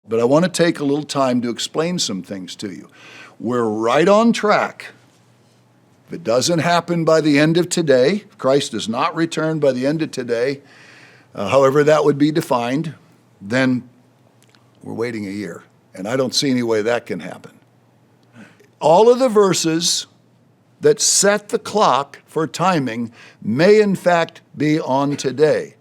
But I want to take a little time to explain some things to you. We're right on track. If it doesn't happen by the end of today, if Christ does not return by the end of today, however that would be defined, then we're waiting a year. And I don't see any way that can happen. All of the verses that set the clock for timing may in fact be on today.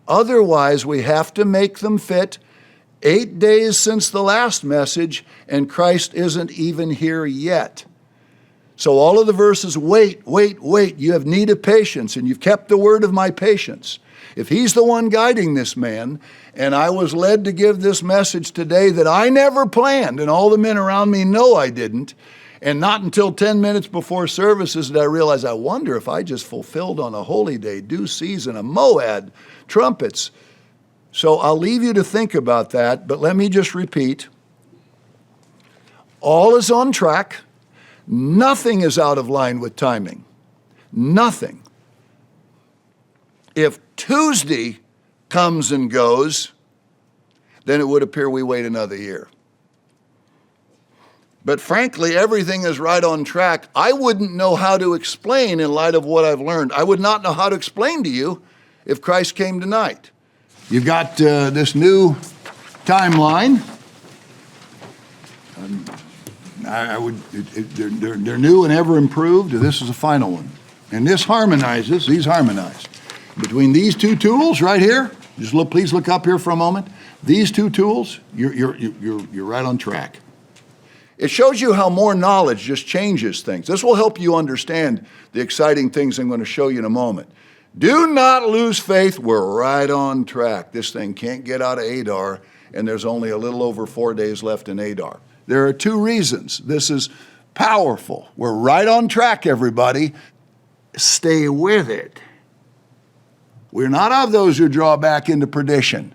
Otherwise, we have to make them fit 8 days since the last message, and Christ isn't even here yet. So all of the verses, wait, you have need of patience, and you've kept the word of my patience. If he's the one guiding this man, and I was led to give this message today that I never planned, and all the men around me know I didn't, and not until 10 minutes before services did I realize, I wonder if I just fulfilled on a holy day, due season, a moed, trumpets. So I'll leave you to think about that, but let me just repeat. All is on track. Nothing is out of line with timing. Nothing. If Tuesday comes and goes, then it would appear we wait another year. But frankly, everything is right on track. I wouldn't know how to explain in light of what I've learned. I would not know how to explain to you if Christ came tonight. You've got this new timeline. They're new and ever improved. This is the final one. And this harmonizes, these harmonize. Between these two tools right here, please look up here for a moment. These two tools, you're right on track. It shows you how more knowledge just changes things. This will help you understand the exciting things I'm going to show you in a moment. Do not lose faith. We're right on track. This thing can't get out of Adar, and there's only a little over 4 days left in Adar. There are two reasons. This is powerful. We're right on track, everybody. Stay with it. We're not of those who draw back into perdition.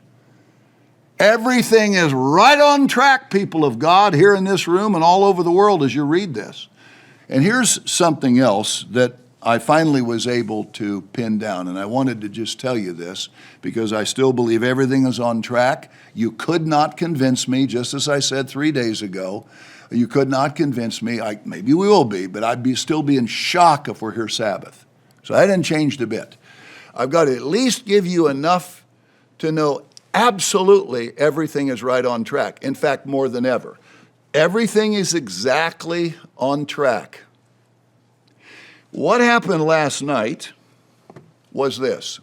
Everything is right on track, people of God, here in this room and all over the world as you read this. And here's something else that I finally was able to pin down, and I wanted to just tell you this because I still believe everything is on track. You could not convince me, just as I said 3 days ago. You could not convince me. Maybe we will be, but I'd still be in shock if we're here Sabbath. So that hadn't changed a bit. I've got to at least give you enough to know absolutely everything is right on track. In fact, more than ever. Everything is exactly on track. What happened last night was this.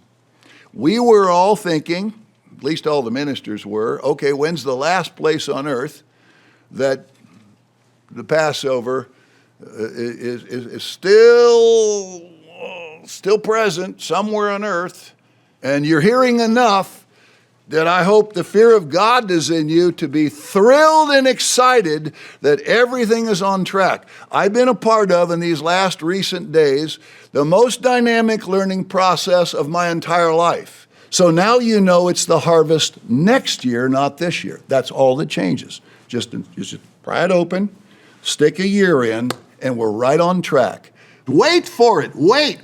We were all thinking, at least all the ministers were, okay, when's the last place on earth that the Passover is still present somewhere on earth, and you're hearing enough that I hope the fear of God is in you to be thrilled and excited that everything is on track. I've been a part of, in these last recent days, the most dynamic learning process of my entire life. So now you know it's the harvest next year, not this year. That's all that changes. Just pry it open, stick a year in, and we're right on track. Wait for it. Wait.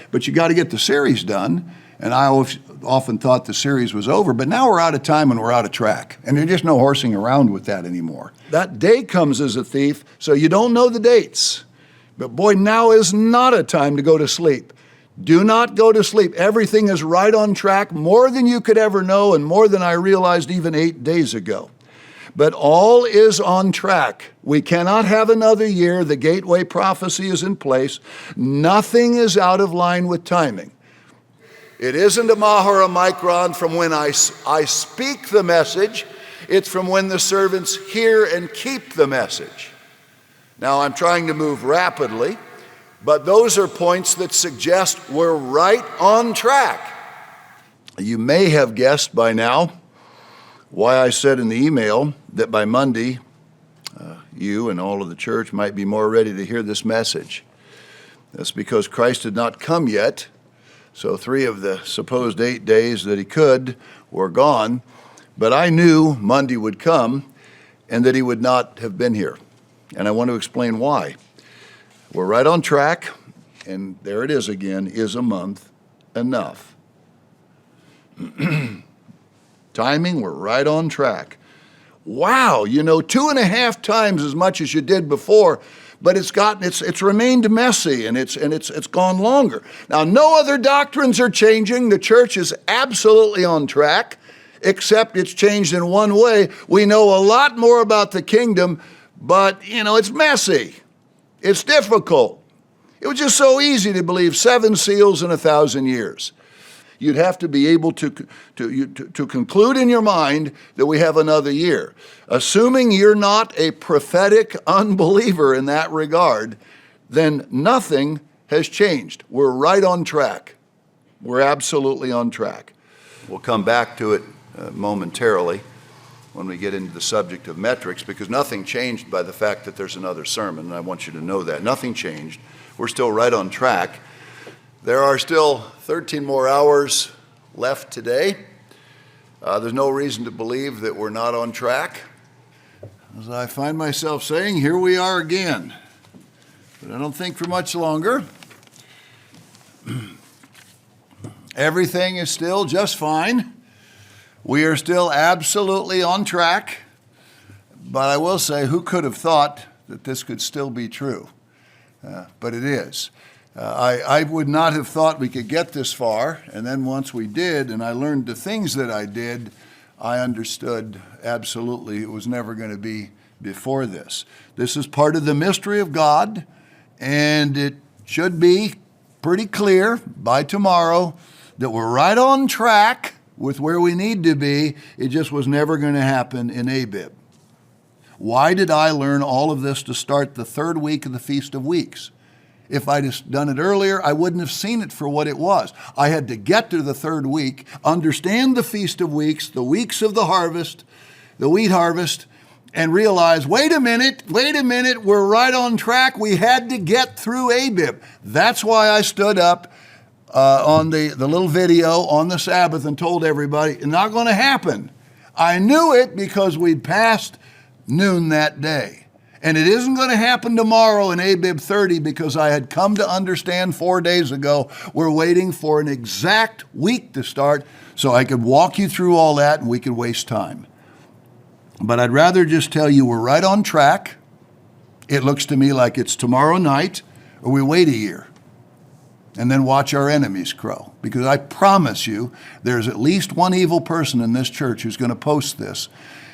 But you got to get the series done. And I often thought the series was over, but now we're out of time and we're out of track. And there's just no horsing around with that anymore. That day comes as a thief, so you don't know the dates. But boy, now is not a time to go to sleep. Do not go to sleep. Everything is right on track, more than you could ever know and more than I realized even 8 days ago. But all is on track. We cannot have another year. The gateway prophecy is in place. Nothing is out of line with timing. It isn't a mah or a micron from when I speak the message. It's from when the servants hear and keep the message. Now, I'm trying to move rapidly, but those are points that suggest we're right on track. You may have guessed by now why I said in the email that by Monday, you and all of the church might be more ready to hear this message. That's because Christ had not come yet. So 3 of the supposed 8 days that he could were gone. But I knew Monday would come and that he would not have been here. And I want to explain why. We're right on track, and there it is again, is a month enough? Timing, we're right on track. wow, 2.5 times as much as you did before, but it's remained messy and it's gone longer. Now, no other doctrines are changing. The church is absolutely on track, except it's changed in one way. We know a lot more about the kingdom, but it's messy. It's difficult. It was just so easy to believe 7 seals in 1,000 years. You'd have to be able to conclude in your mind that we have another year. Assuming you're not a prophetic unbeliever in that regard, then nothing has changed. We're right on track. We're absolutely on track. We'll come back to it momentarily when we get into the subject of metrics, because nothing changed by the fact that there's another sermon, and I want you to know that. Nothing changed. We're still right on track. There are still 13 more hours left today. There's no reason to believe that we're not on track. As I find myself saying, here we are again. But I don't think for much longer. Everything is still just fine. We are still absolutely on track. But I will say, who could have thought that this could still be true? But it is. I would not have thought we could get this far, and then once we did, and I learned the things that I did, I understood absolutely it was never going to be before this. This is part of the mystery of God, and it should be pretty clear by tomorrow that we're right on track with where we need to be. It just was never going to happen in Abib. Why did I learn all of this to start the 3rd week of the Feast of Weeks? If I'd have done it earlier, I wouldn't have seen it for what it was. I had to get to the 3rd week, understand the Feast of Weeks, the weeks of the harvest, the wheat harvest, and realize, wait a minute, we're right on track. We had to get through Abib. That's why I stood up on the little video on the Sabbath and told everybody, it's not going to happen. I knew it because we'd passed noon that day. And it isn't going to happen tomorrow in Abib 30 because I had come to understand 4 days ago we're waiting for an exact week to start so I could walk you through all that and we could waste time. But I'd rather just tell you we're right on track. It looks to me like it's tomorrow night, or we wait a year and then watch our enemies crow. Because I promise you there's at least one evil person in this church who's going to post this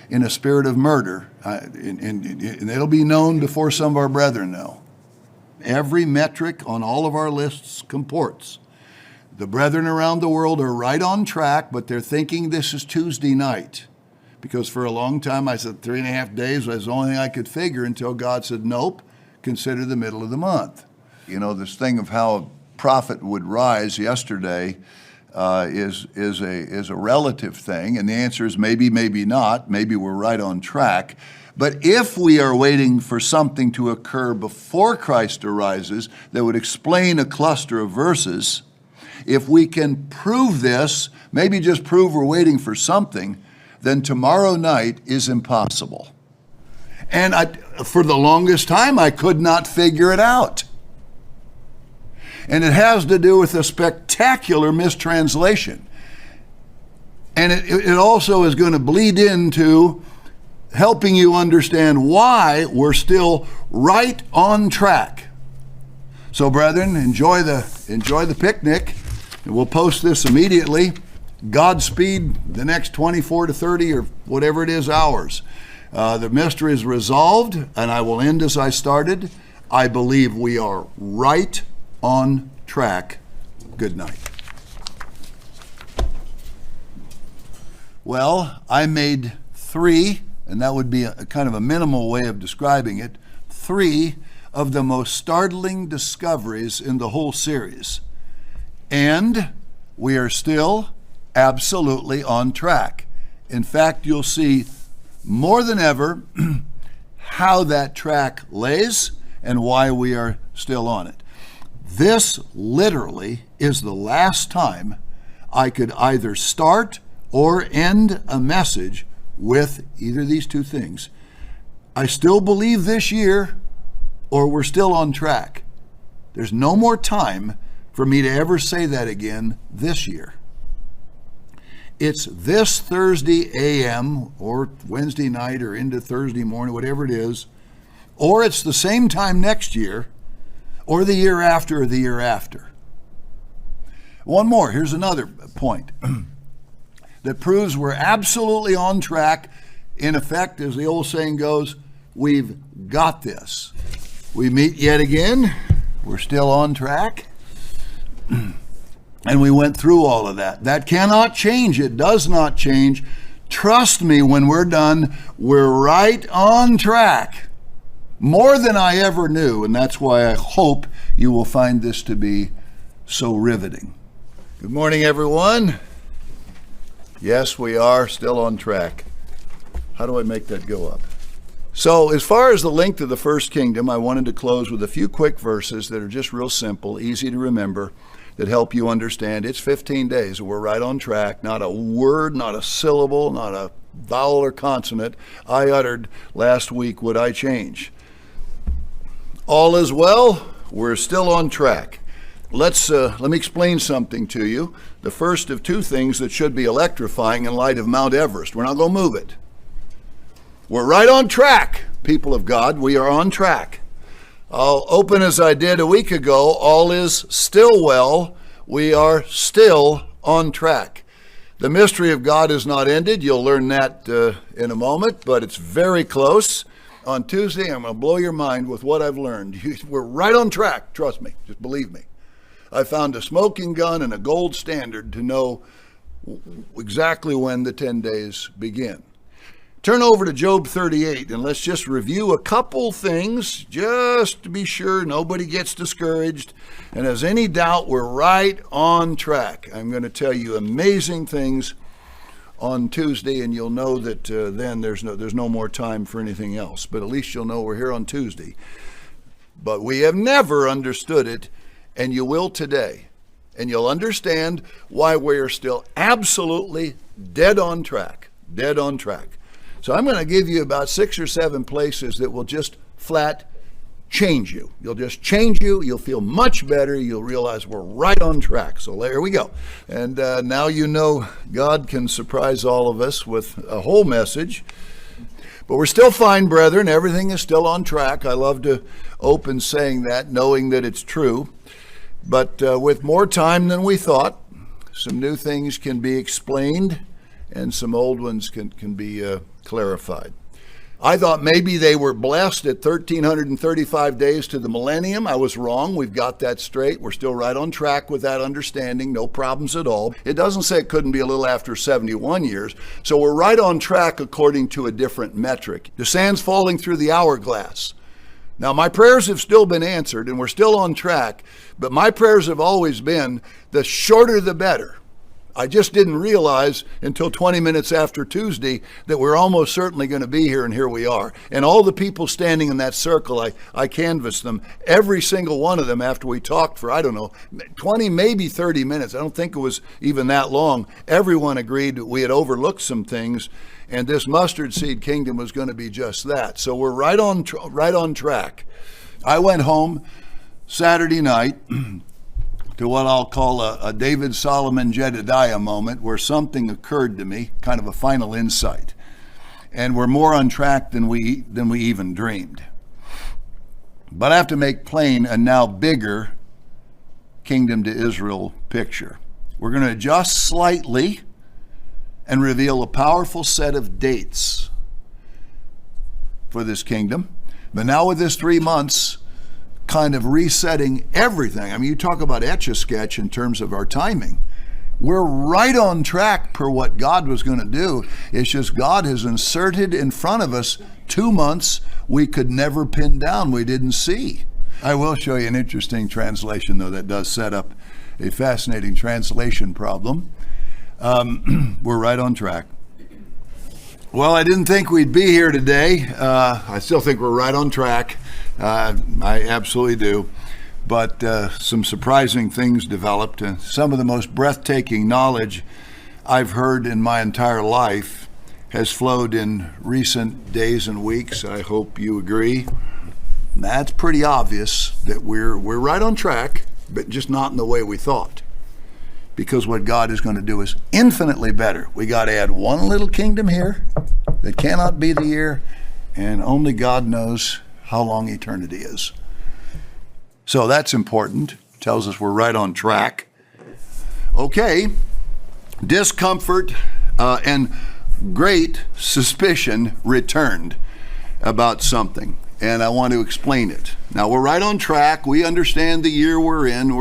in a spirit of murder, and it'll be known before some of our brethren know. Every metric on all of our lists comports. The brethren around the world are right on track, but they're thinking this is Tuesday night. Because for a long time I said 3.5 days was the only thing I could figure until God said, nope, consider the middle of the month. This thing of how a prophet would rise yesterday is a relative thing, and the answer is maybe, maybe not. Maybe we're right on track. But if we are waiting for something to occur before Christ arises that would explain a cluster of verses, if we can prove this, maybe just prove we're waiting for something, then tomorrow night is impossible. And for the longest time, I could not figure it out. And it has to do with a spectacular mistranslation. And it also is going to bleed into helping you understand why we're still right on track. So, brethren, enjoy the picnic. And we'll post this immediately. Godspeed the next 24 to 30 or whatever it is hours. The mystery is resolved, and I will end as I started. I believe we are right on track. Good night. Well, I made 3, and that would be a kind of a minimal way of describing it, 3 of the most startling discoveries in the whole series. And we are still absolutely on track. In fact, you'll see more than ever how that track lays and why we are still on it. This literally is the last time I could either start or end a message with either of these two things. I still believe this year, or we're still on track. There's no more time for me to ever say that again this year. it's this Thursday a.m. or Wednesday night or into Thursday morning, whatever it is, or it's the same time next year, or the year after, or the year after. One more, here's another point that proves we're absolutely on track. In effect, as the old saying goes, we've got this. We meet yet again, we're still on track, and we went through all of that. That cannot change, it does not change. Trust me, when we're done, we're right on track. More than I ever knew, and that's why I hope you will find this to be so riveting. Good morning, everyone. Yes, we are still on track. How do I make that go up? So as far as the length of the first kingdom, I wanted to close with a few quick verses that are just real simple, easy to remember, that help you understand. It's 15 days. We're right on track. Not a word, not a syllable, not a vowel or consonant I uttered last week would I change. All is well. We're still on track. Let me explain something to you. The first of two things that should be electrifying in light of Mount Everest. We're not going to move it. We're right on track, people of God. We are on track. I'll open as I did a week ago. All is still well. We are still on track. The mystery of God is not ended. You'll learn that in a moment, but it's very close. On Tuesday, I'm going to blow your mind with what I've learned. We're right on track. Trust me. Just believe me. I found a smoking gun and a gold standard to know exactly when the 10 days begin. Turn over to Job 38 and let's just review a couple things just to be sure nobody gets discouraged and has any doubt we're right on track. I'm going to tell you amazing things on Tuesday, and you'll know that then there's no more time for anything else. But at least you'll know we're here on Tuesday. But we have never understood it, and you will today. And you'll understand why we're still absolutely dead on track. Dead on track. So I'm going to give you about 6 or 7 places that will just flat change you. You'll just change you. You'll feel much better. You'll realize we're right on track. So there we go. And now you know God can surprise all of us with a whole message. But we're still fine, brethren. Everything is still on track. I love to open saying that, knowing that it's true. But with more time than we thought, some new things can be explained and some old ones can be clarified. I thought maybe they were blessed at 1,335 days to the millennium. I was wrong. We've got that straight. We're still right on track with that understanding. No problems at all. It doesn't say it couldn't be a little after 71 years. So we're right on track according to a different metric. The sand's falling through the hourglass. Now, my prayers have still been answered, and we're still on track, but my prayers have always been the shorter the better. I just didn't realize until 20 minutes after Tuesday that we're almost certainly going to be here, and here we are. And all the people standing in that circle, I canvassed them, every single one of them after we talked for, 20, maybe 30 minutes. I don't think it was even that long. Everyone agreed that we had overlooked some things, and this mustard seed kingdom was going to be just that. So we're right on track. I went home Saturday night to what I'll call a David, Solomon, Jedediah moment where something occurred to me, kind of a final insight. And we're more on track than we even dreamed. But I have to make plain a now bigger kingdom to Israel picture. We're going to adjust slightly and reveal a powerful set of dates for this kingdom. But now with this 3 months, kind of resetting everything. I mean, you talk about Etch-a-Sketch in terms of our timing. We're right on track per what God was going to do. It's just God has inserted in front of us 2 months we could never pin down, we didn't see. I will show you an interesting translation, though, that does set up a fascinating translation problem. We're right on track. Well, I didn't think we'd be here today. I still think we're right on track. I absolutely do. But some surprising things developed. Some of the most breathtaking knowledge I've heard in my entire life has flowed in recent days and weeks. I hope you agree. That's pretty obvious that we're right on track, but just not in the way we thought. because what God is going to do is infinitely better. We got to add one little kingdom here that cannot be the year, and only God knows how long eternity is. So that's important. Tells us we're right on track. Okay, discomfort and great suspicion returned about something, and I want to explain it. Now, we're right on track. We understand the year we're in.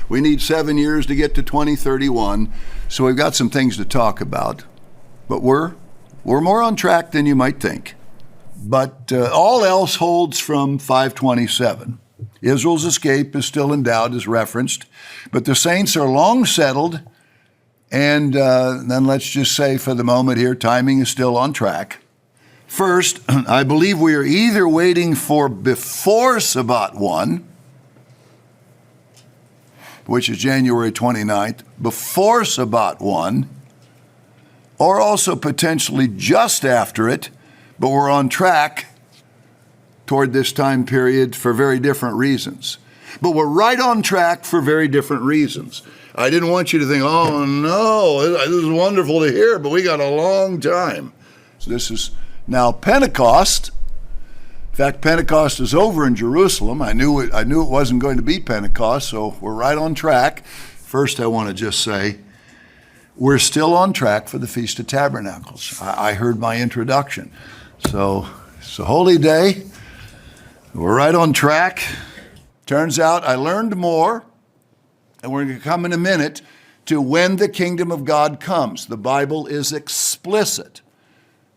We need 7 years to get to 2031, so we've got some things to talk about. But we're more on track than you might think. But all else holds from 527. Israel's escape is still in doubt, as referenced, but the saints are long settled, and then let's just say for the moment here, timing is still on track. First, I believe we are either waiting for before Sabbat 1, which is January 29th, before Sabbat 1, or also potentially just after it, but we're on track toward this time period for very different reasons. But we're right on track for very different reasons. I didn't want you to think, oh no, this is wonderful to hear, but we got a long time. So this is now Pentecost. In fact, Pentecost is over in Jerusalem. I knew it wasn't going to be Pentecost, so we're right on track. First, I want to just say, we're still on track for the Feast of Tabernacles. I heard my introduction. So it's a holy day. We're right on track. Turns out I learned more, and we're going to come in a minute to when the kingdom of God comes. The Bible is explicit.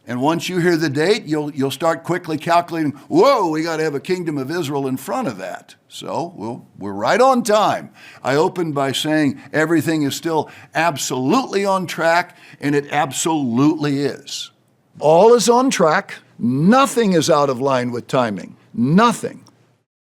And once you hear the date, you'll start quickly calculating, whoa, we got to have a kingdom of Israel in front of that. So we're right on time. I opened by saying everything is still absolutely on track, and it absolutely is. All is on track. Nothing is out of line with timing. Nothing.